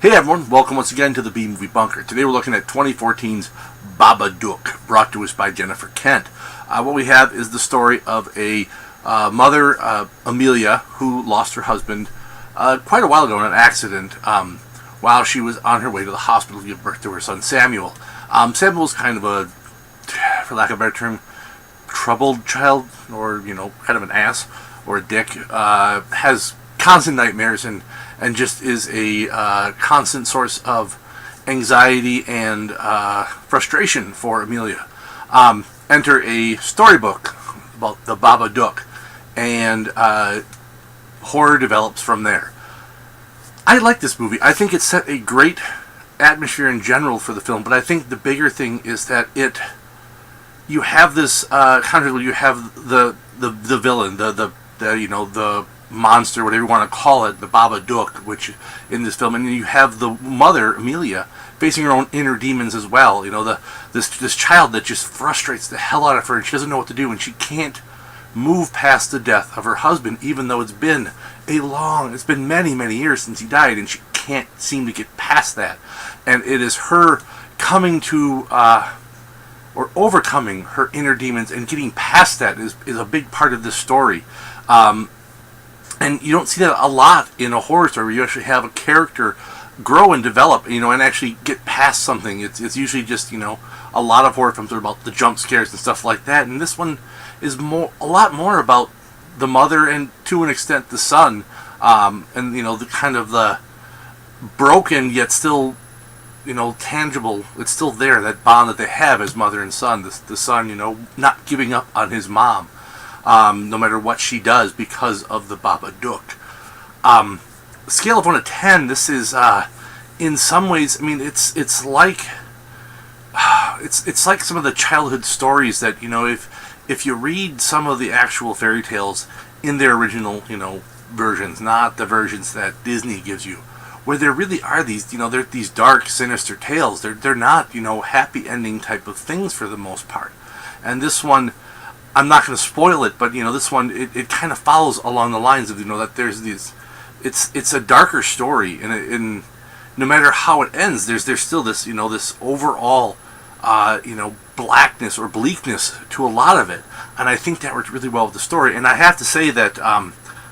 Hey everyone, welcome once again to the B-Movie Bunker. Today we're looking at 2014's Babadook, brought to us by Jennifer Kent. What we have is the story of a mother, Amelia, who lost her husband quite a while ago in an accident while she was on her way to the hospital to give birth to her son Samuel. Samuel's kind of a, for lack of a better term, troubled child, or, kind of an ass, or a dick, has constant nightmares and just is a constant source of anxiety and frustration for Amelia. Enter a storybook about the Babadook, and horror develops from there. I like this movie. I think it set a great atmosphere in general for the film, but I think the bigger thing is that you have this you have the villain, the monster, whatever you want to call it, the Babadook, which in this film, and you have the mother, Amelia, facing her own inner demons as well. This child that just frustrates the hell out of her, and she doesn't know what to do, and she can't move past the death of her husband, even though it's been many years since he died, and she can't seem to get past that. And it is her coming to or overcoming her inner demons and getting past that is a big part of this story. And you don't see that a lot in a horror story where you actually have a character grow and develop, and actually get past something. It's usually just, a lot of horror films are about the jump scares and stuff like that, and this one is a lot more about the mother and, to an extent, the son, and, the kind of the broken yet still, tangible, it's still there, that bond that they have as mother and son, the son, not giving up on his mom. No matter what she does because of the Babadook. Scale of 1 to 10, this is, in some ways, it's like some of the childhood stories that, if you read some of the actual fairy tales in their original, versions, not the versions that Disney gives you, where there really are these, they're these dark, sinister tales. They're not, happy ending type of things for the most part. And this one, I'm not going to spoil it, but this one it kind of follows along the lines of that there's these, it's a darker story, and no matter how it ends, there's still this this overall blackness or bleakness to a lot of it, and I think that worked really well with the story. And I have to say that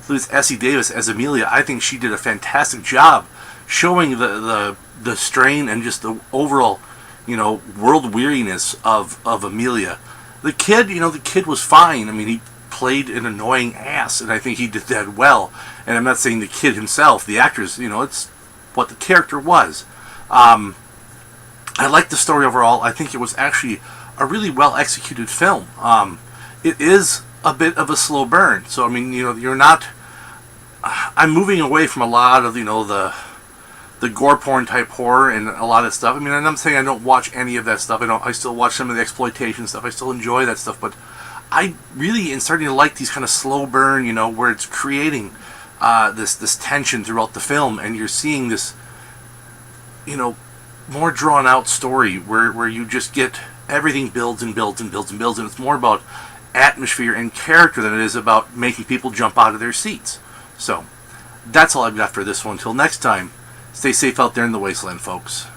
Liz Essie Davis as Amelia, I think she did a fantastic job showing the strain and just the overall world weariness of Amelia. The kid was fine. He played an annoying ass, and I think he did that well. And I'm not saying the kid himself, the actors, it's what the character was. I liked the story overall. I think it was actually a really well executed film. It is a bit of a slow burn. So, you're not... I'm moving away from a lot of, the gore porn type horror and a lot of stuff. And I'm saying I don't watch any of that stuff. I still watch some of the exploitation stuff. I still enjoy that stuff. But I really am starting to like these kind of slow burn, where it's creating this tension throughout the film, and you're seeing this, more drawn out story where you just get everything builds and builds and builds and builds, and it's more about atmosphere and character than it is about making people jump out of their seats. So that's all I've got for this one. Until next time. Stay safe out there in the wasteland, folks.